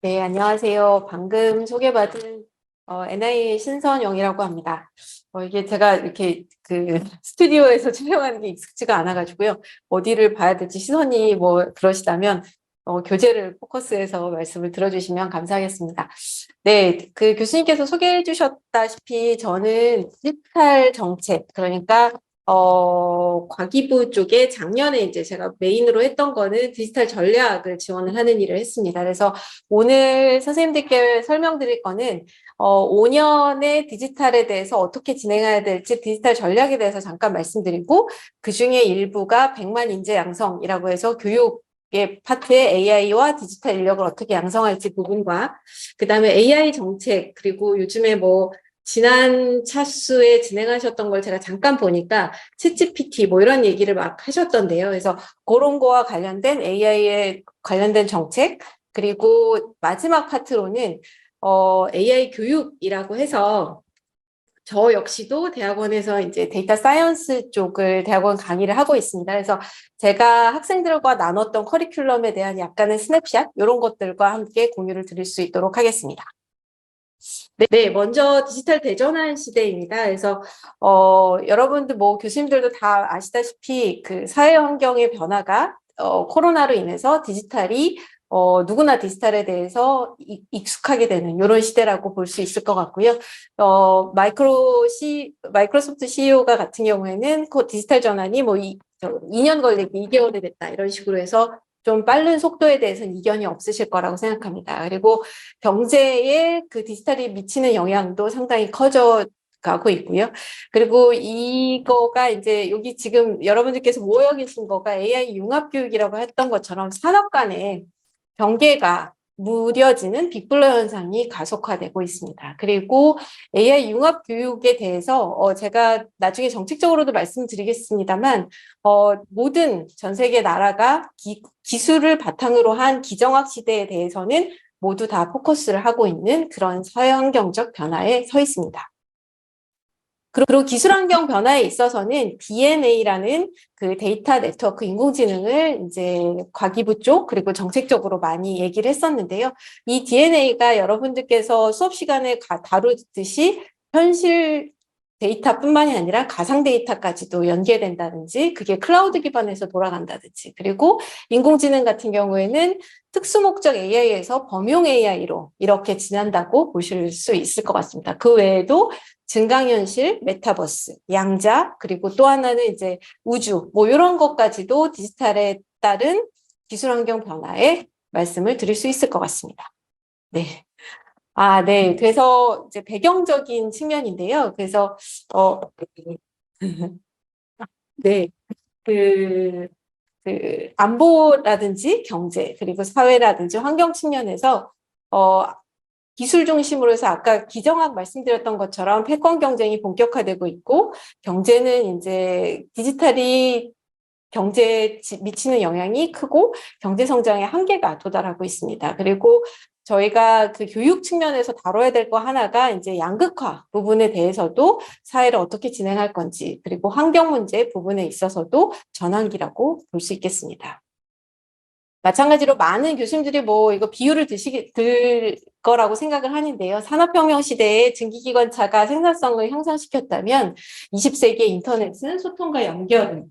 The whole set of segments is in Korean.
네, 안녕하세요. 방금 소개받은 NI 신선영이라고 합니다. 이게 제가 이렇게 그 스튜디오에서 촬영하는 게 익숙지가 않아가지고요. 어디를 봐야 될지 시선이 뭐 그러시다면 교재를 포커스해서 말씀을 들어주시면 감사하겠습니다. 네, 그 교수님께서 소개해 주셨다시피 저는 디지털 정책, 그러니까 과기부 쪽에 작년에 이제 제가 메인으로 했던 거는 디지털 전략을 지원을 하는 일을 했습니다. 그래서 오늘 선생님들께 설명드릴 거는 5년의 디지털에 대해서 어떻게 진행해야 될지 디지털 전략에 대해서 잠깐 말씀드리고 그중에 일부가 100만 인재 양성이라고 해서 교육의 파트에 AI와 디지털 인력을 어떻게 양성할지 부분과 그다음에 AI 정책 그리고 요즘에 뭐 지난 차수에 진행하셨던 걸 제가 잠깐 보니까 챗GPT 뭐 이런 얘기를 막 하셨던데요. 그래서 그런 거와 관련된 AI에 관련된 정책 그리고 마지막 파트로는 AI 교육이라고 해서 저 역시도 대학원에서 이제 데이터 사이언스 쪽을 대학원 강의를 하고 있습니다. 그래서 제가 학생들과 나눴던 커리큘럼에 대한 약간의 스냅샷 이런 것들과 함께 공유를 드릴 수 있도록 하겠습니다. 네, 먼저 디지털 대전환 시대입니다. 그래서 여러분들 뭐 교수님들도 다 아시다시피 그 사회 환경의 변화가 코로나로 인해서 디지털이 누구나 디지털에 대해서 익숙하게 되는 이런 시대라고 볼 수 있을 것 같고요. 마이크로소프트 CEO가 같은 경우에는 그 디지털 전환이 뭐 2년 걸리기 2개월이 됐다 이런 식으로 해서 좀 빠른 속도에 대해서는 이견이 없으실 거라고 생각합니다. 그리고 경제에 그 디지털이 미치는 영향도 상당히 커져 가고 있고요. 그리고 이거가 이제 여기 지금 여러분들께서 모여 계신 거가 AI 융합 교육이라고 했던 것처럼 산업 간의 경계가 무뎌지는 빅블러 현상이 가속화되고 있습니다. 그리고 AI 융합 교육에 대해서 제가 나중에 정책적으로도 말씀드리겠습니다만 모든 전 세계 나라가 기술을 바탕으로 한 기정학 시대에 대해서는 모두 다 포커스를 하고 있는 그런 사회환경적 변화에 서 있습니다. 그리고 기술환경 변화에 있어서는 DNA라는 그 데이터 네트워크 인공지능을 이제 과기부 쪽 그리고 정책적으로 많이 얘기를 했었는데요. 이 DNA가 여러분들께서 수업 시간에 다루듯이 현실 데이터뿐만이 아니라 가상 데이터까지도 연계된다든지 그게 클라우드 기반에서 돌아간다든지 그리고 인공지능 같은 경우에는 특수목적 AI에서 범용 AI로 이렇게 지난다고 보실 수 있을 것 같습니다. 그 외에도 증강현실, 메타버스, 양자, 그리고 또 하나는 이제 우주, 뭐 이런 것까지도 디지털에 따른 기술환경 변화에 말씀을 드릴 수 있을 것 같습니다. 네. 네. 그래서 이제 배경적인 측면인데요. 그래서, 네. 그, 안보라든지 경제, 그리고 사회라든지 환경 측면에서, 기술 중심으로 해서 아까 기정학 말씀드렸던 것처럼 패권 경쟁이 본격화되고 있고, 경제는 이제 디지털이 경제에 미치는 영향이 크고 경제 성장의 한계가 도달하고 있습니다. 그리고 저희가 그 교육 측면에서 다뤄야 될 거 하나가 이제 양극화 부분에 대해서도 사회를 어떻게 진행할 건지 그리고 환경 문제 부분에 있어서도 전환기라고 볼 수 있겠습니다. 마찬가지로 많은 교수님들이 뭐 이거 비유를 들 거라고 생각을 하는데요. 산업혁명 시대에 증기기관차가 생산성을 향상시켰다면 20세기의 인터넷은 소통과 연결을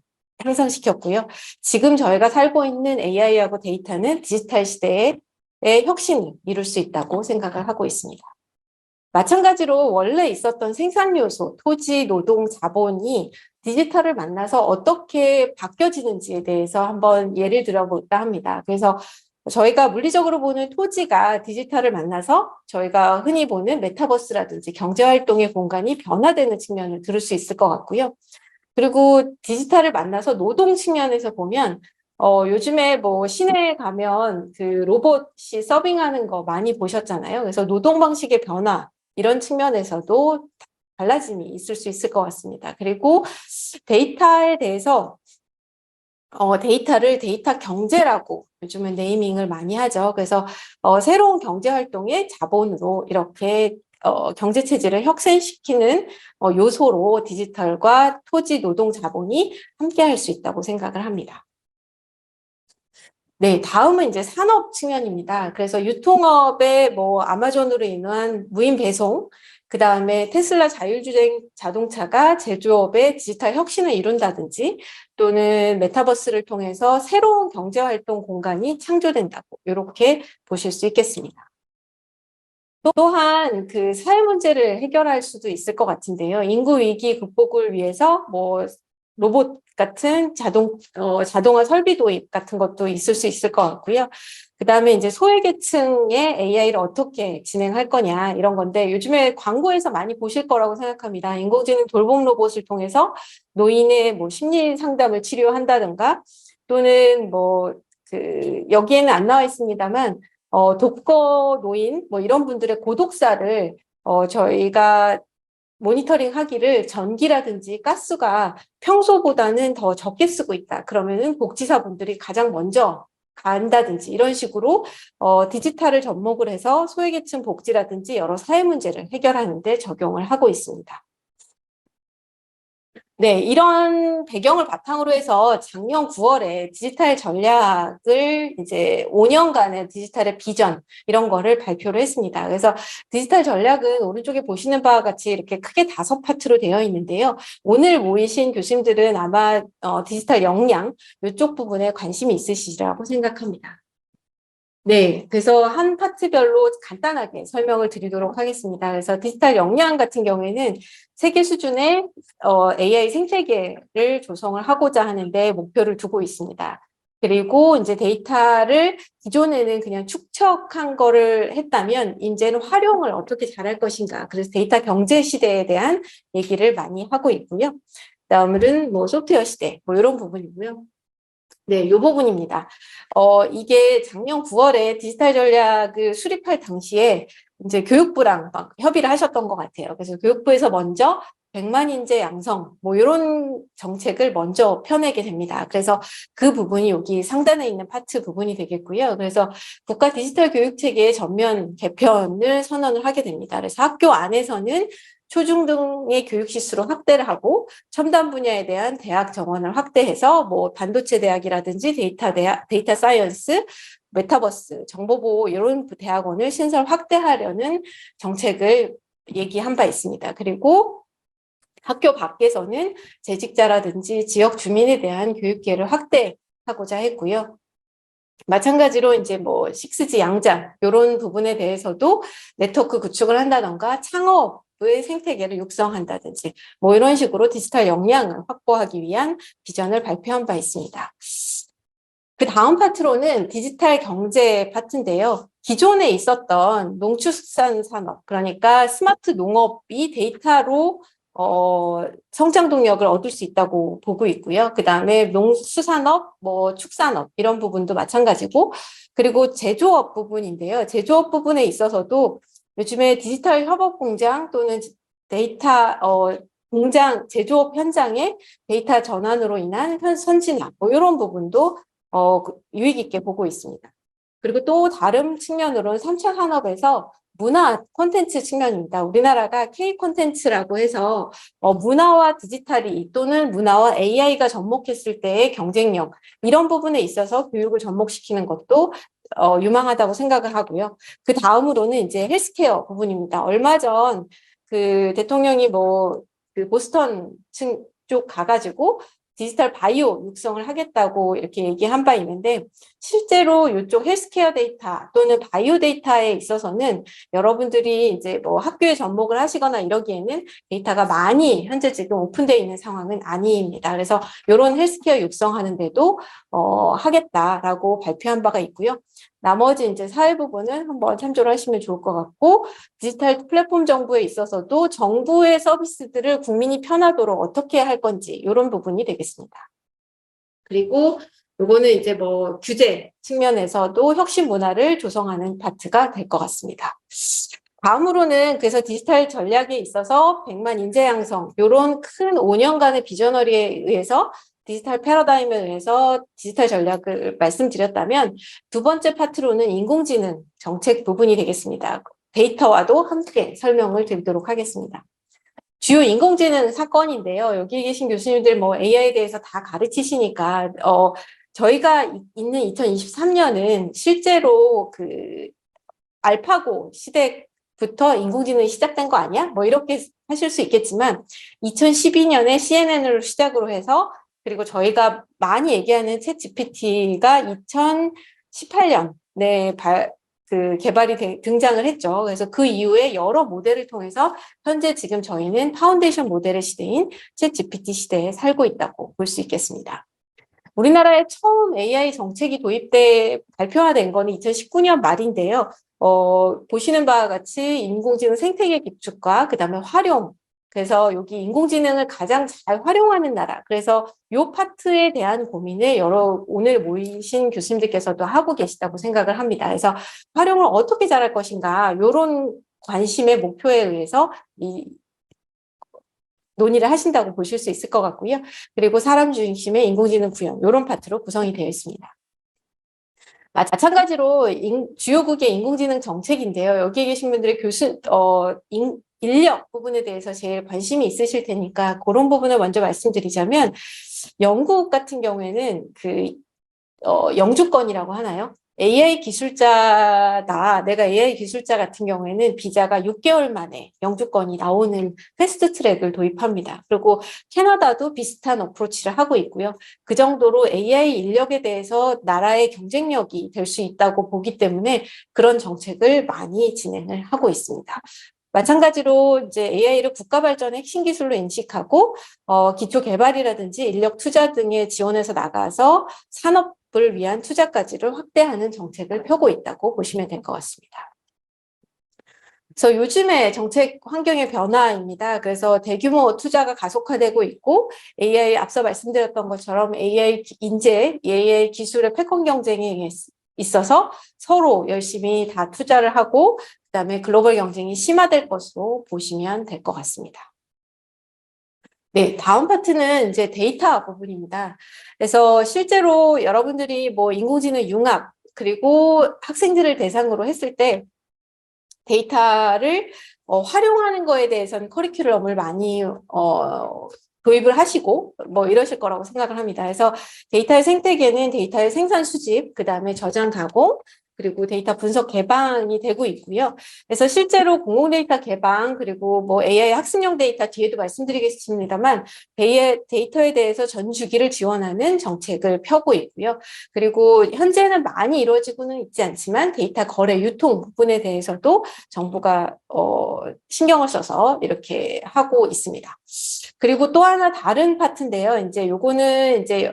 향상시켰고요. 지금 저희가 살고 있는 AI하고 데이터는 디지털 시대의 혁신을 이룰 수 있다고 생각을 하고 있습니다. 마찬가지로 원래 있었던 생산 요소, 토지, 노동, 자본이 디지털을 만나서 어떻게 바뀌어지는지에 대해서 한번 예를 들어볼까 합니다. 그래서 저희가 물리적으로 보는 토지가 디지털을 만나서 저희가 흔히 보는 메타버스라든지 경제활동의 공간이 변화되는 측면을 들을 수 있을 것 같고요. 그리고 디지털을 만나서 노동 측면에서 보면 요즘에 뭐 시내에 가면 그 로봇이 서빙하는 거 많이 보셨잖아요. 그래서 노동 방식의 변화 이런 측면에서도 달라짐이 있을 수 있을 것 같습니다. 그리고 데이터에 대해서 데이터를 데이터 경제라고 요즘은 네이밍을 많이 하죠. 그래서 새로운 경제 활동의 자본으로 이렇게 경제 체질을 혁신시키는 요소로 디지털과 토지, 노동, 자본이 함께할 수 있다고 생각을 합니다. 네, 다음은 이제 산업 측면입니다. 그래서 유통업의 뭐 아마존으로 인한 무인 배송, 그 다음에 테슬라 자율주행 자동차가 제조업의 디지털 혁신을 이룬다든지 또는 메타버스를 통해서 새로운 경제활동 공간이 창조된다고 이렇게 보실 수 있겠습니다. 또한 그 사회 문제를 해결할 수도 있을 것 같은데요. 인구 위기 극복을 위해서 뭐 로봇 같은 자동화 설비 도입 같은 것도 있을 수 있을 것 같고요. 그 다음에 이제 소외계층의 AI를 어떻게 진행할 거냐 이런 건데 요즘에 광고에서 많이 보실 거라고 생각합니다. 인공지능 돌봄 로봇을 통해서 노인의 뭐 심리 상담을 치료한다든가 또는 뭐 여기에는 안 나와 있습니다만 독거 노인 뭐 이런 분들의 고독사를 저희가 모니터링 하기를 전기라든지 가스가 평소보다는 더 적게 쓰고 있다. 그러면은 복지사분들이 가장 먼저 간다든지 이런 식으로 디지털을 접목을 해서 소외계층 복지라든지 여러 사회 문제를 해결하는 데 적용을 하고 있습니다. 네, 이런 배경을 바탕으로 해서 작년 9월에 디지털 전략을 이제 5년간의 디지털의 비전 이런 거를 발표를 했습니다. 그래서 디지털 전략은 오른쪽에 보시는 바와 같이 이렇게 크게 5파트로 되어 있는데요. 오늘 모이신 교수님들은 아마 디지털 역량 이쪽 부분에 관심이 있으시리라고 생각합니다. 네, 그래서 한 파트별로 간단하게 설명을 드리도록 하겠습니다. 그래서 디지털 역량 같은 경우에는 세계 수준의 AI 생태계를 조성을 하고자 하는데 목표를 두고 있습니다. 그리고 이제 데이터를 기존에는 그냥 축적한 거를 했다면 이제는 활용을 어떻게 잘할 것인가. 그래서 데이터 경제 시대에 대한 얘기를 많이 하고 있고요. 다음은 뭐 소프트웨어 시대 뭐 이런 부분이고요. 네, 이 부분입니다. 이게 작년 9월에 디지털 전략을 수립할 당시에 이제 교육부랑 막 협의를 하셨던 것 같아요. 그래서 교육부에서 먼저 100만 인재 양성, 뭐 이런 정책을 먼저 펴내게 됩니다. 그래서 그 부분이 여기 상단에 있는 파트 부분이 되겠고요. 그래서 국가 디지털 교육 체계의 전면 개편을 선언을 하게 됩니다. 그래서 학교 안에서는 초중등의 교육 시수로 확대를 하고 첨단 분야에 대한 대학 정원을 확대해서 뭐 반도체 대학이라든지 데이터 사이언스, 메타버스, 정보보호 이런 대학원을 신설 확대하려는 정책을 얘기한 바 있습니다. 그리고 학교 밖에서는 재직자라든지 지역 주민에 대한 교육 기회를 확대하고자 했고요. 마찬가지로 이제 뭐 6G 양장 이런 부분에 대해서도 네트워크 구축을 한다던가 창업의 생태계를 육성한다든지 뭐 이런 식으로 디지털 역량을 확보하기 위한 비전을 발표한 바 있습니다. 그 다음 파트로는 디지털 경제 파트인데요. 기존에 있었던 농축산 산업, 그러니까 스마트 농업이 데이터로 성장 동력을 얻을 수 있다고 보고 있고요. 그 다음에 농수산업, 뭐 축산업 이런 부분도 마찬가지고, 그리고 제조업 부분인데요. 제조업 부분에 있어서도 요즘에 디지털 협업 공장 또는 데이터 공장 제조업 현장의 데이터 전환으로 인한 선진화 뭐 이런 부분도 유익 있게 보고 있습니다. 그리고 또 다른 측면으로는 3차 산업에서 문화 콘텐츠 측면입니다. 우리나라가 K 콘텐츠라고 해서 문화와 디지털이 또는 문화와 AI가 접목했을 때의 경쟁력 이런 부분에 있어서 교육을 접목시키는 것도 유망하다고 생각을 하고요. 그 다음으로는 이제 헬스케어 부분입니다. 얼마 전 그 대통령이 뭐 그 보스턴 쪽 가가지고 디지털 바이오 육성을 하겠다고 이렇게 얘기한 바 있는데 실제로 이쪽 헬스케어 데이터 또는 바이오 데이터에 있어서는 여러분들이 이제 뭐 학교에 접목을 하시거나 이러기에는 데이터가 많이 현재 지금 오픈되어 있는 상황은 아닙니다. 그래서 이런 헬스케어 육성하는데도 하겠다라고 발표한 바가 있고요. 나머지 이제 사회 부분은 한번 참조를 하시면 좋을 것 같고 디지털 플랫폼 정부에 있어서도 정부의 서비스들을 국민이 편하도록 어떻게 할 건지 이런 부분이 되겠습니다. 그리고 요거는 이제 뭐 규제 측면에서도 혁신 문화를 조성하는 파트가 될 것 같습니다. 다음으로는 그래서 디지털 전략에 있어서 100만 인재 양성 이런 큰 5년간의 비저너리에 의해서 디지털 패러다임에 의해서 디지털 전략을 말씀드렸다면 두 번째 파트로는 인공지능 정책 부분이 되겠습니다. 데이터와도 함께 설명을 드리도록 하겠습니다. 주요 인공지능 사건인데요. 여기 계신 교수님들 뭐 AI에 대해서 다 가르치시니까 저희가 있는 2023년은 실제로 그 알파고 시대부터 인공지능이 시작된 거 아니야? 뭐 이렇게 하실 수 있겠지만 2012년에 CNN으로 시작으로 해서 그리고 저희가 많이 얘기하는 챗 GPT가 2018년에 개발이 등장을 했죠. 그래서 그 이후에 여러 모델을 통해서 현재 지금 저희는 파운데이션 모델의 시대인 챗 GPT 시대에 살고 있다고 볼 수 있겠습니다. 우리나라에 처음 AI 정책이 발표화된 거는 2019년 말인데요. 보시는 바와 같이 인공지능 생태계 기축과 그다음에 활용. 그래서 여기 인공지능을 가장 잘 활용하는 나라. 그래서 요 파트에 대한 고민을 오늘 모이신 교수님들께서도 하고 계시다고 생각을 합니다. 그래서 활용을 어떻게 잘할 것인가, 요런 관심의 목표에 의해서 논의를 하신다고 보실 수 있을 것 같고요. 그리고 사람 중심의 인공지능 구현, 이런 파트로 구성이 되어 있습니다. 마찬가지로 주요국의 인공지능 정책인데요. 여기 계신 분들의 인력 부분에 대해서 제일 관심이 있으실 테니까 그런 부분을 먼저 말씀드리자면 영국 같은 경우에는 영주권이라고 하나요? AI 기술자다. 내가 AI 기술자 같은 경우에는 비자가 6개월 만에 영주권이 나오는 패스트 트랙을 도입합니다. 그리고 캐나다도 비슷한 어프로치를 하고 있고요. 그 정도로 AI 인력에 대해서 나라의 경쟁력이 될 수 있다고 보기 때문에 그런 정책을 많이 진행을 하고 있습니다. 마찬가지로 이제 AI를 국가 발전의 핵심 기술로 인식하고 기초 개발이라든지 인력 투자 등에 지원해서 나가서 산업을 위한 투자까지를 확대하는 정책을 펴고 있다고 보시면 될 것 같습니다. 그래서 요즘의 정책 환경의 변화입니다. 그래서 대규모 투자가 가속화되고 있고 AI 앞서 말씀드렸던 것처럼 AI 인재, AI 기술의 패권 경쟁에 있어서 서로 열심히 다 투자를 하고 그다음에 글로벌 경쟁이 심화될 것으로 보시면 될 것 같습니다. 네, 다음 파트는 이제 데이터 부분입니다. 그래서 실제로 여러분들이 뭐 인공지능 융합 그리고 학생들을 대상으로 했을 때 데이터를 활용하는 거에 대해서는 커리큘럼을 많이 도입을 하시고 뭐 이러실 거라고 생각을 합니다. 그래서 데이터의 생태계는 데이터의 생산 수집, 그다음에 저장 가공, 그리고 데이터 분석 개방이 되고 있고요. 그래서 실제로 공공 데이터 개방 그리고 뭐 AI 학습용 데이터 뒤에도 말씀드리겠습니다만 데이터에 대해서 전 주기를 지원하는 정책을 펴고 있고요. 그리고 현재는 많이 이루어지고는 있지 않지만 데이터 거래 유통 부분에 대해서도 정부가 신경을 써서 이렇게 하고 있습니다. 그리고 또 하나 다른 파트인데요. 이제 요거는 이제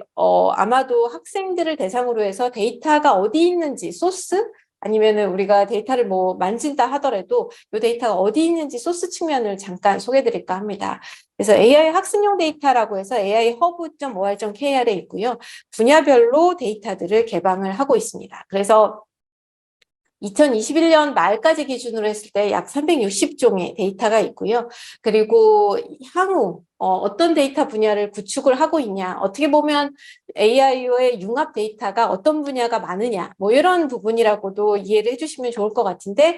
아마도 학생들을 대상으로 해서 데이터가 어디 있는지 소스 아니면은 우리가 데이터를 뭐 만진다 하더라도 이 데이터가 어디 있는지 소스 측면을 잠깐 소개드릴까 합니다. 그래서 AI 학습용 데이터라고 해서 AI허브.or.kr에 있고요. 분야별로 데이터들을 개방을 하고 있습니다. 그래서 2021년 말까지 기준으로 했을 때 약 360종의 데이터가 있고요. 그리고 향후 어떤 데이터 분야를 구축을 하고 있냐, 어떻게 보면 AI와의 융합 데이터가 어떤 분야가 많으냐, 뭐 이런 부분이라고도 이해를 해주시면 좋을 것 같은데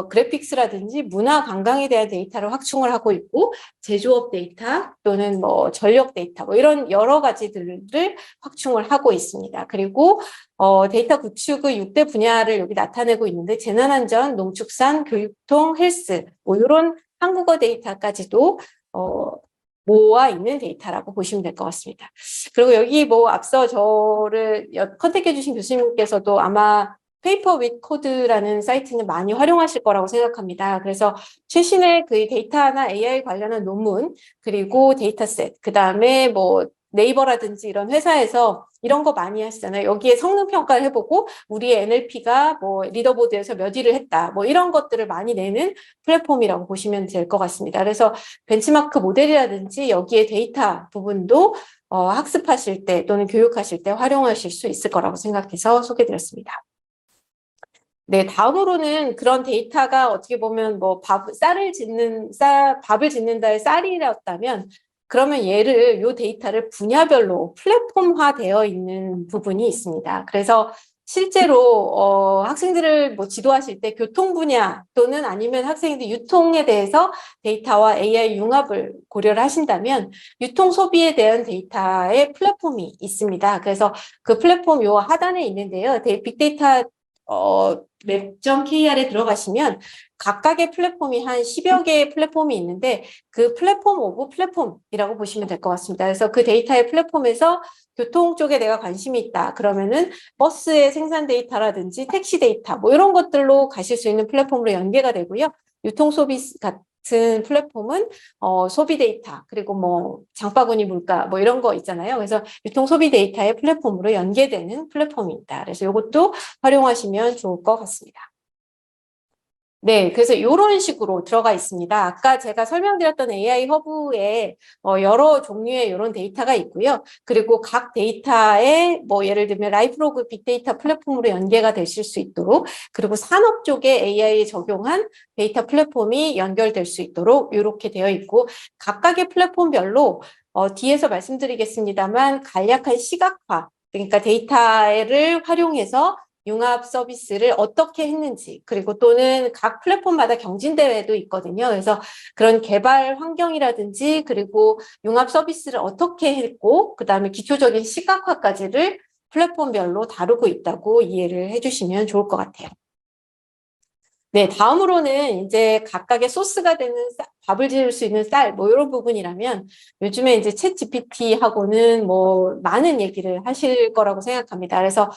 그래픽스라든지 문화 관광에 대한 데이터를 확충을 하고 있고 제조업 데이터 또는 뭐 전력 데이터 뭐 이런 여러 가지들을 확충을 하고 있습니다. 그리고 데이터 구축의 6대 분야를 여기 나타내고 있는데 재난안전, 농축산, 교육통, 헬스 뭐 이런 한국어 데이터까지도 모아 있는 데이터라고 보시면 될 것 같습니다. 그리고 여기 뭐 앞서 저를 컨택해 주신 교수님께서도 아마 페이퍼 윗 코드라는 사이트는 많이 활용하실 거라고 생각합니다. 그래서 최신의 그 데이터나 AI 관련한 논문 그리고 데이터셋 그다음에 뭐 네이버라든지 이런 회사에서 이런 거 많이 하시잖아요. 여기에 성능 평가를 해보고 우리의 NLP가 뭐 리더보드에서 몇 위를 했다. 뭐 이런 것들을 많이 내는 플랫폼이라고 보시면 될 것 같습니다. 그래서 벤치마크 모델이라든지 여기에 데이터 부분도 학습하실 때 또는 교육하실 때 활용하실 수 있을 거라고 생각해서 소개드렸습니다. 네, 다음으로는 그런 데이터가 어떻게 보면 뭐 밥을 짓는다의 쌀이었다면 그러면 요 데이터를 분야별로 플랫폼화 되어 있는 부분이 있습니다. 그래서 실제로 학생들을 뭐 지도하실 때 교통 분야 또는 아니면 학생들 유통에 대해서 데이터와 AI 융합을 고려를 하신다면 유통 소비에 대한 데이터의 플랫폼이 있습니다. 그래서 그 플랫폼 요 하단에 있는데요. 빅데이터 맵.kr에 들어가시면 각각의 플랫폼이 한 10여 개의 플랫폼이 있는데 그 플랫폼 오브 플랫폼이라고 보시면 될 것 같습니다. 그래서 그 데이터의 플랫폼에서 교통 쪽에 내가 관심이 있다. 그러면은 버스의 생산 데이터라든지 택시 데이터 뭐 이런 것들로 가실 수 있는 플랫폼으로 연계가 되고요. 유통 소비 같은 플랫폼은 소비 데이터 그리고 뭐 장바구니 물가 뭐 이런 거 있잖아요. 그래서 유통 소비 데이터의 플랫폼으로 연계되는 플랫폼입니다. 그래서 이것도 활용하시면 좋을 것 같습니다. 네, 그래서 이런 식으로 들어가 있습니다. 아까 제가 설명드렸던 AI 허브에 여러 종류의 이런 데이터가 있고요. 그리고 각 데이터에 뭐 예를 들면 라이프로그 빅데이터 플랫폼으로 연계가 되실 수 있도록 그리고 산업 쪽에 AI에 적용한 데이터 플랫폼이 연결될 수 있도록 이렇게 되어 있고 각각의 플랫폼별로 뒤에서 말씀드리겠습니다만 간략한 시각화 그러니까 데이터를 활용해서 융합 서비스를 어떻게 했는지 그리고 또는 각 플랫폼마다 경진대회도 있거든요. 그래서 그런 개발 환경이라든지 그리고 융합 서비스를 어떻게 했고 그다음에 기초적인 시각화까지를 플랫폼별로 다루고 있다고 이해를 해주시면 좋을 것 같아요. 네, 다음으로는 이제 각각의 소스가 되는 밥을 지을 수 있는 쌀, 뭐 이런 부분이라면 요즘에 이제 챗 GPT하고는 뭐 많은 얘기를 하실 거라고 생각합니다. 그래서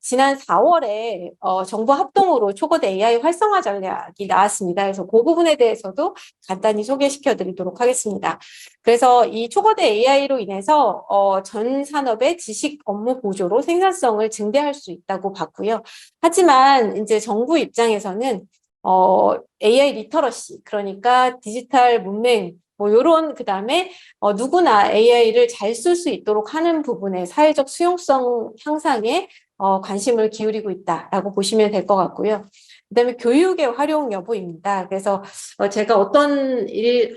지난 4월에 정부 합동으로 초거대 AI 활성화 전략이 나왔습니다. 그래서 그 부분에 대해서도 간단히 소개시켜 드리도록 하겠습니다. 그래서 이 초거대 AI로 인해서 전 산업의 지식 업무 보조로 생산성을 증대할 수 있다고 봤고요. 하지만 이제 정부 입장에서는 AI 리터러시 그러니까 디지털 문맹 뭐 요런 그다음에 누구나 AI를 잘 쓸 수 있도록 하는 부분에 사회적 수용성 향상에 관심을 기울이고 있다라고 보시면 될 것 같고요. 그다음에 교육의 활용 여부입니다. 그래서 제가 어떤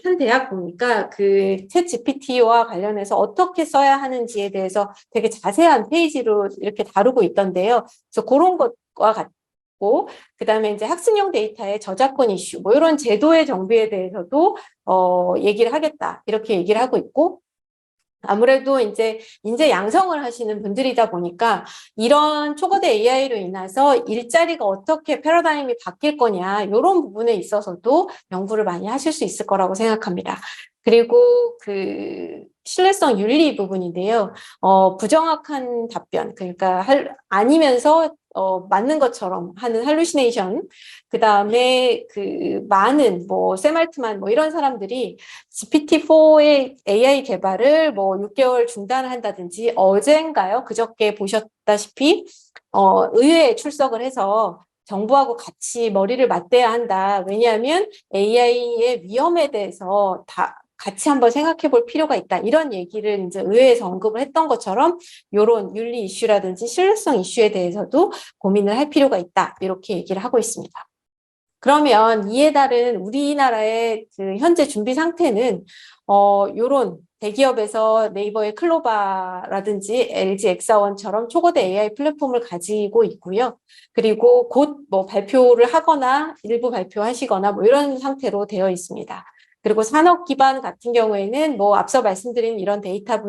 한 대학 보니까 그 챗 GPT와 관련해서 어떻게 써야 하는지에 대해서 되게 자세한 페이지로 이렇게 다루고 있던데요. 그래서 그런 것과 같고 그다음에 이제 학습용 데이터의 저작권 이슈 뭐 이런 제도의 정비에 대해서도 얘기를 하겠다 이렇게 얘기를 하고 있고 아무래도 이제 인재 양성을 하시는 분들이다 보니까 이런 초거대 AI로 인해서 일자리가 어떻게 패러다임이 바뀔 거냐 이런 부분에 있어서도 연구를 많이 하실 수 있을 거라고 생각합니다. 그리고 그 신뢰성 윤리 부분인데요. 부정확한 답변 그러니까 아니면서 맞는 것처럼 하는 할루시네이션 그다음에 그 많은 뭐 샘알트만 뭐 이런 사람들이 GPT-4의 AI 개발을 뭐 6개월 중단을 한다든지 어젠가요? 그저께 보셨다시피 의회에 출석을 해서 정부하고 같이 머리를 맞대야 한다. 왜냐하면 AI의 위험에 대해서 다 같이 한번 생각해 볼 필요가 있다. 이런 얘기를 이제 의회에서 언급을 했던 것처럼 이런 윤리 이슈라든지 신뢰성 이슈에 대해서도 고민을 할 필요가 있다. 이렇게 얘기를 하고 있습니다. 그러면 이에 따른 우리나라의 그 현재 준비 상태는 요런 대기업에서 네이버의 클로바라든지 LG 엑사원처럼 초거대 AI 플랫폼을 가지고 있고요. 그리고 곧 뭐 발표를 하거나 일부 발표하시거나 뭐 이런 상태로 되어 있습니다. 그리고 산업 기반 같은 경우에는 뭐 앞서 말씀드린 이런 데이터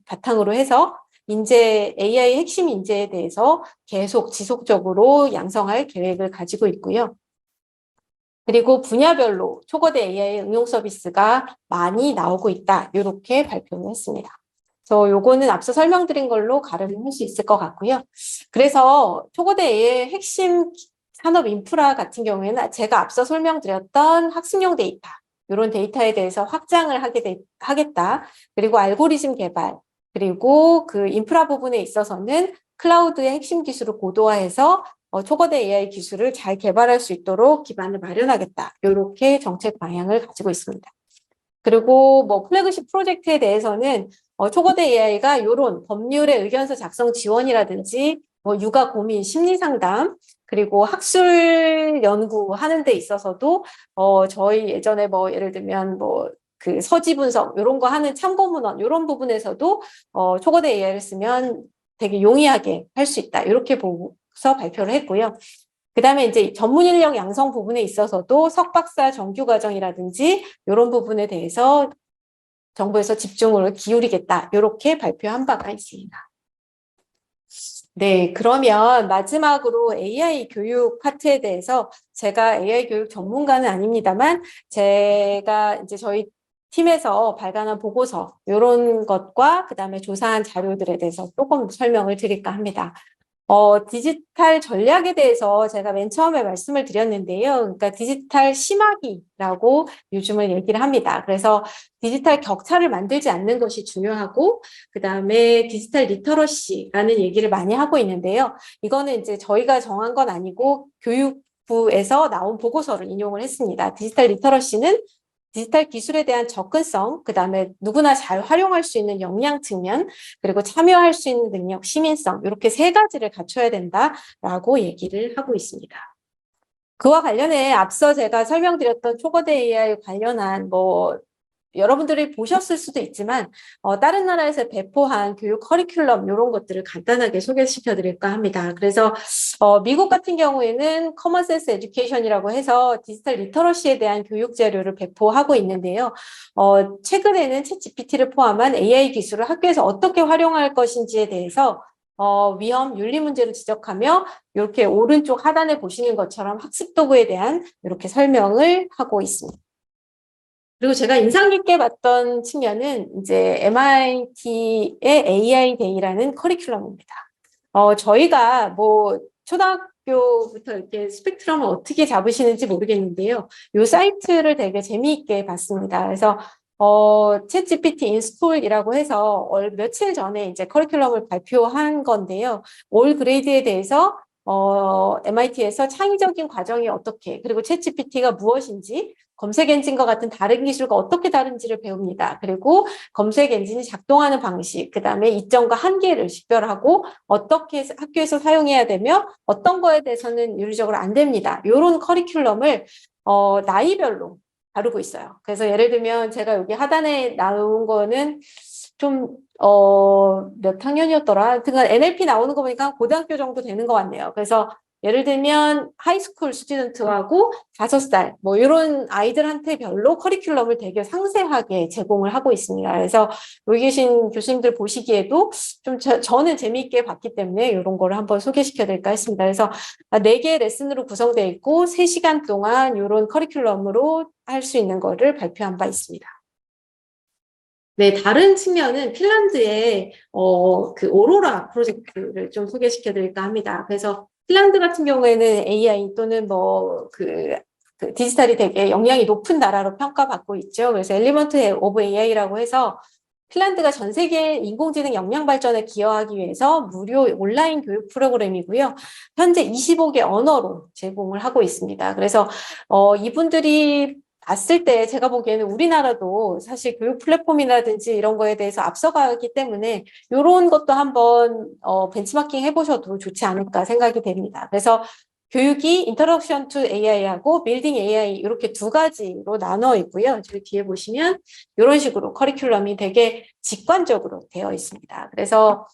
바탕으로 해서 AI 핵심 인재에 대해서 계속 지속적으로 양성할 계획을 가지고 있고요. 그리고 분야별로 초거대 AI 응용 서비스가 많이 나오고 있다. 이렇게 발표를 했습니다. 그래서 요거는 앞서 설명드린 걸로 가름을 할 수 있을 것 같고요. 그래서 초거대 AI의 핵심 산업 인프라 같은 경우에는 제가 앞서 설명드렸던 학습용 데이터, 이런 데이터에 대해서 확장을 하겠다. 그리고 알고리즘 개발, 그리고 그 인프라 부분에 있어서는 클라우드의 핵심 기술을 고도화해서 초거대 AI 기술을 잘 개발할 수 있도록 기반을 마련하겠다. 이렇게 정책 방향을 가지고 있습니다. 그리고 뭐 플래그십 프로젝트에 대해서는 초거대 AI가 이런 법률의 의견서 작성 지원이라든지 뭐 육아 고민 심리 상담 그리고 학술 연구하는 데 있어서도 저희 예전에 뭐 예를 들면 뭐 그 서지 분석 이런 거 하는 참고 문헌 이런 부분에서도 초거대 AI를 쓰면 되게 용이하게 할 수 있다. 이렇게 보고서 발표를 했고요. 그 다음에 이제 전문 인력 양성 부분에 있어서도 석박사 정규 과정이라든지 이런 부분에 대해서 정부에서 집중을 기울이겠다. 이렇게 발표한 바가 있습니다. 네, 그러면 마지막으로 AI 교육 파트에 대해서 제가 AI 교육 전문가는 아닙니다만 제가 이제 저희 팀에서 발간한 보고서 이런 것과 그다음에 조사한 자료들에 대해서 조금 설명을 드릴까 합니다. 디지털 전략에 대해서 제가 맨 처음에 말씀을 드렸는데요. 그러니까 디지털 심화기라고 요즘은 얘기를 합니다. 그래서 디지털 격차를 만들지 않는 것이 중요하고, 그 다음에 디지털 리터러시라는 얘기를 많이 하고 있는데요. 이거는 이제 저희가 정한 건 아니고 교육부에서 나온 보고서를 인용을 했습니다. 디지털 리터러시는 디지털 기술에 대한 접근성, 그 다음에 누구나 잘 활용할 수 있는 역량 측면, 그리고 참여할 수 있는 능력, 시민성, 이렇게 세 가지를 갖춰야 된다라고 얘기를 하고 있습니다. 그와 관련해 앞서 제가 설명드렸던 초거대 AI 관련한 여러분들이 보셨을 수도 있지만 다른 나라에서 배포한 교육 커리큘럼 이런 것들을 간단하게 소개시켜 드릴까 합니다. 그래서 미국 같은 경우에는 커먼센스 에듀케이션이라고 해서 디지털 리터러시에 대한 교육 자료를 배포하고 있는데요. 최근에는 챗GPT를 포함한 AI 기술을 학교에서 어떻게 활용할 것인지에 대해서 위험, 윤리 문제를 지적하며 이렇게 오른쪽 하단에 보시는 것처럼 학습 도구에 대한 이렇게 설명을 하고 있습니다. 그리고 제가 인상 깊게 봤던 측면은 이제 MIT의 AI 데이라는 커리큘럼입니다. 저희가 초등학교부터 이렇게 스펙트럼을 어떻게 잡으시는지 모르겠는데요. 이 사이트를 되게 재미있게 봤습니다. 그래서 챗GPT 인스톨이라고 해서 며칠 전에 이제 커리큘럼을 발표한 건데요. 올 그레이드에 대해서 MIT에서 창의적인 과정이 어떻게, 그리고 챗GPT가 무엇인지, 검색 엔진과 같은 다른 기술과 어떻게 다른지를 배웁니다. 그리고 검색 엔진이 작동하는 방식, 그 다음에 이점과 한계를 식별하고 어떻게 학교에서 사용해야 되며 어떤 거에 대해서는 윤리적으로 안 됩니다. 이런 커리큘럼을 나이별로 다루고 있어요. 그래서 예를 들면 제가 여기 하단에 나온 거는 몇 학년이었더라. 하여튼간 NLP 나오는 거 보니까 고등학교 정도 되는 것 같네요. 그래서 예를 들면 하이스쿨 스튜던트하고 5살 이런 아이들한테 별로 커리큘럼을 되게 상세하게 제공을 하고 있습니다. 그래서 여기 계신 교수님들 보시기에도 저는 재미있게 봤기 때문에 이런 거를 한번 소개시켜 드릴까 했습니다. 그래서 4개의 레슨으로 구성되어 있고 3시간 동안 이런 커리큘럼으로 할 수 있는 거를 발표한 바 있습니다. 네, 다른 측면은 핀란드의 그 오로라 프로젝트를 좀 소개시켜 드릴까 합니다. 그래서 핀란드 같은 경우에는 AI 또는 그 디지털이 되게 역량이 높은 나라로 평가받고 있죠. 그래서 엘리먼트 오브 AI라고 해서 핀란드가 전 세계 인공지능 역량 발전에 기여하기 위해서 무료 온라인 교육 프로그램이고요. 현재 25개 언어로 제공을 하고 있습니다. 그래서 이분들이 봤을 때 제가 보기에는 우리나라도 사실 교육 플랫폼이라든지 이런 거에 대해서 앞서가기 때문에 이런 것도 한번 벤치마킹 해보셔도 좋지 않을까 생각이 됩니다. 그래서 교육이 인트로덕션 투 AI하고 빌딩 AI 이렇게 2가지로 나눠 있고요. 저기 뒤에 보시면 이런 식으로 커리큘럼이 되게 직관적으로 되어 있습니다. 그래서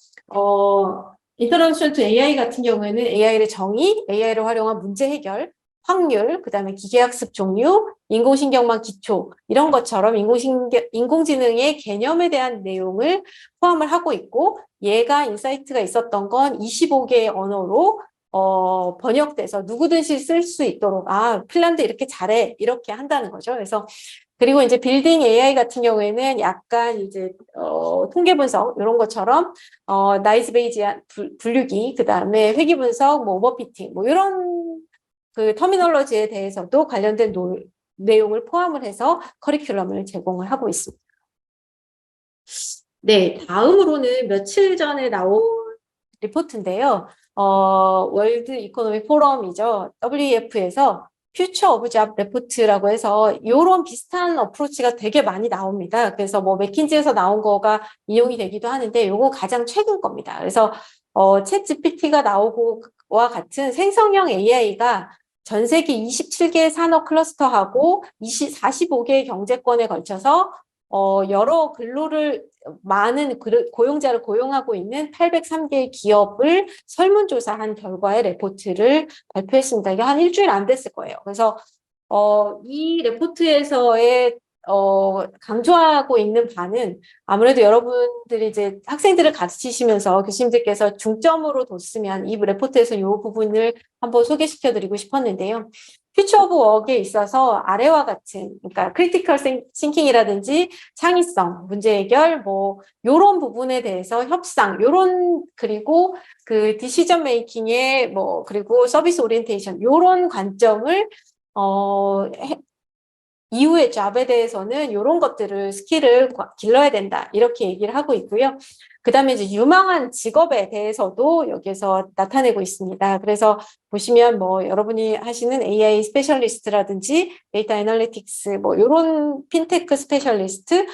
인트로덕션 투 AI 같은 경우에는 AI의 정의, AI를 활용한 문제 해결, 확률, 그 다음에 기계학습 종류, 인공신경망 기초 이런 것처럼 인공지능의 개념에 대한 내용을 포함을 하고 있고 얘가 인사이트가 있었던 건 25개의 언어로 번역돼서 누구든지 쓸 수 있도록 핀란드 이렇게 잘해 이렇게 한다는 거죠. 그래서 그리고 이제 빌딩 AI 같은 경우에는 약간 이제 통계 분석 이런 것처럼 나이즈 베이지한 분류기 그다음에 회귀 분석 오버피팅 이런 그 터미널로지에 대해서도 관련된 내용을 포함을 해서 커리큘럼을 제공을 하고 있습니다. 네, 다음으로는 며칠 전에 나온 리포트인데요. 월드 이코노미 포럼이죠. WEF에서 퓨처 오브 잡 레포트라고 해서 이런 비슷한 어프로치가 되게 많이 나옵니다. 그래서 맥킨지에서 나온 거가 인용이 되기도 하는데 이거 가장 최근 겁니다. 그래서 챗 GPT가 나오고와 같은 생성형 AI가 전 세계 27개의 산업 클러스터하고 45개의 경제권에 걸쳐서 여러 많은 고용자를 고용하고 있는 803개의 기업을 설문조사한 결과의 레포트를 발표했습니다. 이게 한 일주일 안 됐을 거예요. 그래서 이 레포트에서의 강조하고 있는 바는 아무래도 여러분들이 이제 학생들을 가르치시면서 교수님들께서 중점으로 뒀으면 이 레포트에서 이 부분을 한번 소개시켜드리고 싶었는데요. 퓨처 오브 워크에 있어서 아래와 같은, 그러니까 크리티컬 싱킹이라든지 창의성, 문제 해결, 뭐 요런 부분에 대해서 협상, 그리고 그 디시전 메이킹의 그리고 서비스 오리엔테이션 요런 관점을 이후의 잡에 대해서는 이런 것들을 스킬을 길러야 된다 이렇게 얘기를 하고 있고요. 그 다음에 이제 유망한 직업에 대해서도 여기서 나타내고 있습니다. 그래서 보시면 여러분이 하시는 AI 스페셜리스트라든지 데이터 애널리틱스 이런 핀테크 스페셜리스트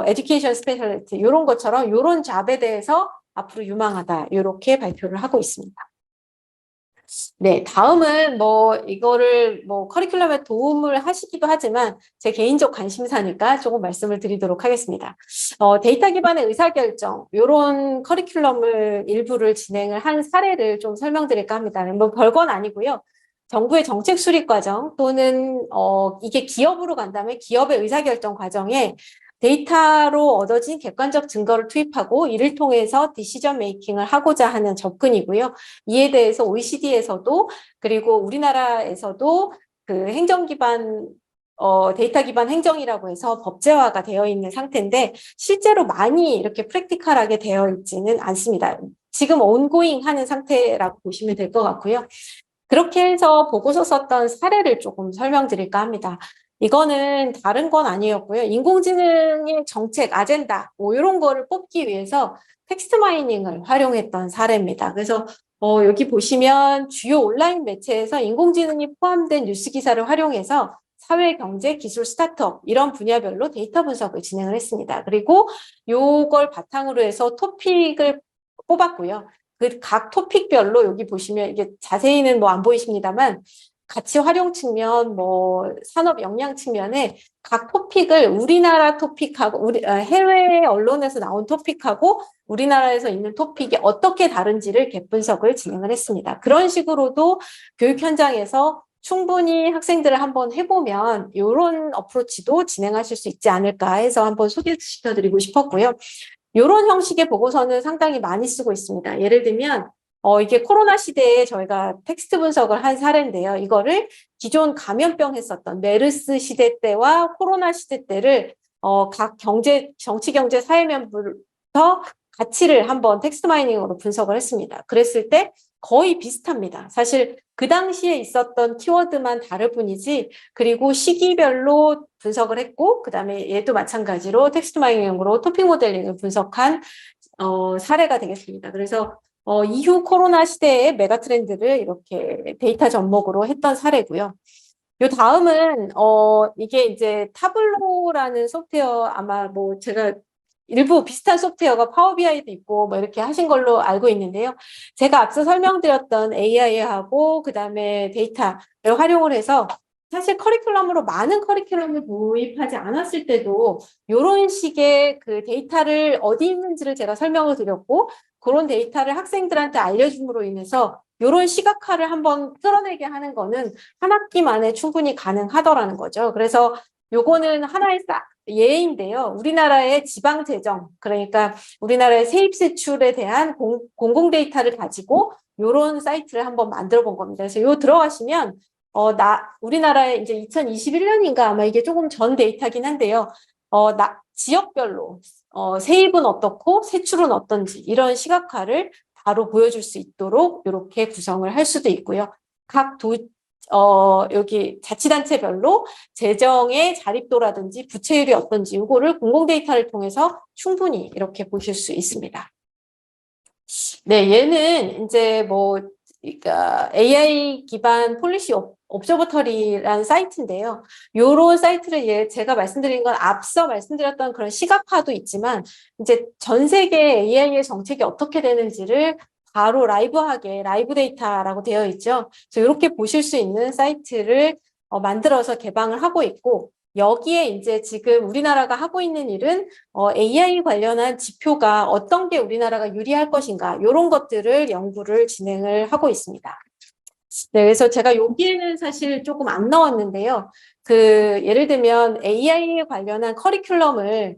에듀케이션 스페셜리스트 이런 것처럼 이런 잡에 대해서 앞으로 유망하다 이렇게 발표를 하고 있습니다. 네, 다음은 이거를 커리큘럼에 도움을 하시기도 하지만 제 개인적 관심사니까 조금 말씀을 드리도록 하겠습니다. 데이터 기반의 의사결정, 요런 커리큘럼을 일부를 진행을 한 사례를 좀 설명드릴까 합니다. 별건 아니고요. 정부의 정책 수립 과정 또는 이게 기업으로 간다면 기업의 의사결정 과정에 데이터로 얻어진 객관적 증거를 투입하고 이를 통해서 디시전 메이킹을 하고자 하는 접근이고요. 이에 대해서 OECD에서도 그리고 우리나라에서도 그 행정 기반 데이터 기반 행정이라고 해서 법제화가 되어 있는 상태인데 실제로 많이 이렇게 프랙티컬하게 되어 있지는 않습니다. 지금 온고잉 하는 상태라고 보시면 될 것 같고요. 그렇게 해서 보고서 썼던 사례를 조금 설명드릴까 합니다. 이거는 다른 건 아니었고요. 인공지능의 정책, 아젠다, 이런 거를 뽑기 위해서 텍스트 마이닝을 활용했던 사례입니다. 그래서 여기 보시면 주요 온라인 매체에서 인공지능이 포함된 뉴스 기사를 활용해서 사회, 경제, 기술, 스타트업 이런 분야별로 데이터 분석을 진행을 했습니다. 그리고 요걸 바탕으로 해서 토픽을 뽑았고요. 그 각 토픽별로 여기 보시면 이게 자세히는 안 보이십니다만 가치 활용 측면, 산업 역량 측면에 각 토픽을 우리나라 토픽하고 해외 언론에서 나온 토픽하고 우리나라에서 있는 토픽이 어떻게 다른지를 갭분석을 진행을 했습니다. 그런 식으로도 교육 현장에서 충분히 학생들을 한번 해보면 이런 어프로치도 진행하실 수 있지 않을까 해서 한번 소개시켜드리고 싶었고요. 이런 형식의 보고서는 상당히 많이 쓰고 있습니다. 예를 들면 이게 코로나 시대에 저희가 텍스트 분석을 한 사례인데요. 이거를 기존 감염병 했었던 메르스 시대 때와 코로나 시대 때를 각 정치, 경제, 사회면부터 가치를 한번 텍스트 마이닝으로 분석을 했습니다. 그랬을 때 거의 비슷합니다. 사실 그 당시에 있었던 키워드만 다를 뿐이지 그리고 시기별로 분석을 했고 그다음에 얘도 마찬가지로 텍스트 마이닝으로 토픽 모델링을 분석한 사례가 되겠습니다. 그래서 이후 코로나 시대의 메가 트렌드를 이렇게 데이터 접목으로 했던 사례고요. 요 다음은 이게 이제 타블로라는 소프트웨어 아마 제가 일부 비슷한 소프트웨어가 파워 BI도 있고 이렇게 하신 걸로 알고 있는데요. 제가 앞서 설명드렸던 AI하고 그다음에 데이터를 활용을 해서 사실 커리큘럼으로 많은 커리큘럼을 도입하지 않았을 때도 이런 식의 그 데이터를 어디 있는지를 제가 설명을 드렸고 그런 데이터를 학생들한테 알려줌으로 인해서 이런 시각화를 한번 끌어내게 하는 거는 한 학기 만에 충분히 가능하더라는 거죠. 그래서 요거는 하나의 예인데요. 우리나라의 지방 재정, 그러니까 우리나라의 세입 세출에 대한 공공 데이터를 가지고 요런 사이트를 한번 만들어 본 겁니다. 그래서 요 들어가시면 우리나라에 이제 2021년인가 아마 이게 조금 전 데이터긴 한데요. 지역별로 세입은 어떻고 세출은 어떤지 이런 시각화를 바로 보여줄 수 있도록 이렇게 구성을 할 수도 있고요. 여기 자치단체별로 재정의 자립도라든지 부채율이 어떤지 이거를 공공 데이터를 통해서 충분히 이렇게 보실 수 있습니다. 네, 얘는 이제 그러니까 AI 기반 폴리시 옵저버터리라는 사이트인데요. 요런 사이트를 제가 말씀드린 건 앞서 말씀드렸던 그런 시각화도 있지만 이제 전 세계 AI의 정책이 어떻게 되는지를 바로 라이브 데이터라고 되어 있죠. 그래서 이렇게 보실 수 있는 사이트를 만들어서 개방을 하고 있고 여기에 이제 지금 우리나라가 하고 있는 일은 AI 관련한 지표가 어떤 게 우리나라가 유리할 것인가 이런 것들을 연구를 진행을 하고 있습니다. 네, 그래서 제가 여기에는 사실 조금 안 넣었는데요. 예를 들면 AI 관련한 커리큘럼을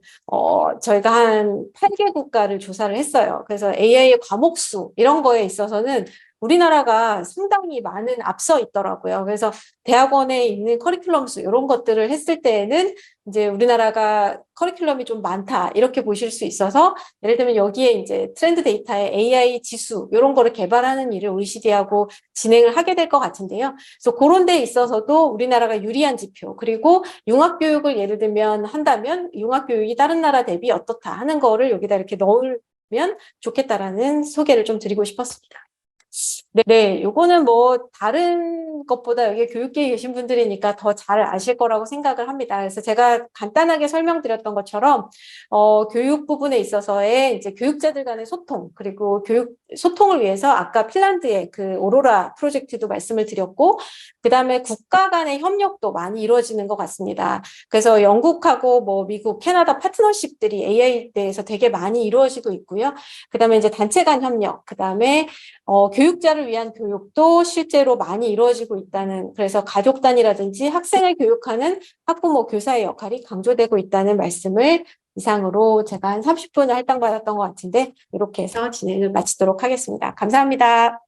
저희가 한 8개 국가를 조사를 했어요. 그래서 AI 과목 수 이런 거에 있어서는 우리나라가 상당히 많은 앞서 있더라고요. 그래서 대학원에 있는 커리큘럼 수 이런 것들을 했을 때에는 이제 우리나라가 커리큘럼이 좀 많다 이렇게 보실 수 있어서 예를 들면 여기에 이제 트렌드 데이터에 AI 지수 이런 거를 개발하는 일을 OECD하고 진행을 하게 될 것 같은데요. 그래서 그런 데 있어서도 우리나라가 유리한 지표 그리고 융합교육을 예를 들면 한다면 융합교육이 다른 나라 대비 어떻다 하는 거를 여기다 이렇게 넣으면 좋겠다라는 소개를 좀 드리고 싶었습니다. 네, 요거는 뭐 다른 것보다 여기 교육계에 계신 분들이니까 더 잘 아실 거라고 생각을 합니다. 그래서 제가 간단하게 설명드렸던 것처럼 교육 부분에 있어서의 이제 교육자들 간의 소통 그리고 교육 소통을 위해서 아까 핀란드의 그 오로라 프로젝트도 말씀을 드렸고 그다음에 국가 간의 협력도 많이 이루어지는 것 같습니다. 그래서 영국하고 뭐 미국, 캐나다 파트너십들이 AI에 대해서 되게 많이 이루어지고 있고요. 그다음에 이제 단체 간 협력, 그다음에 교육자를 위한 교육도 실제로 많이 이루어지고 있다는 그래서 가족 단위라든지 학생을 교육하는 학부모 교사의 역할이 강조되고 있다는 말씀을 이상으로 제가 한 30분을 할당받았던 것 같은데 이렇게 해서 진행을 마치도록 하겠습니다. 감사합니다.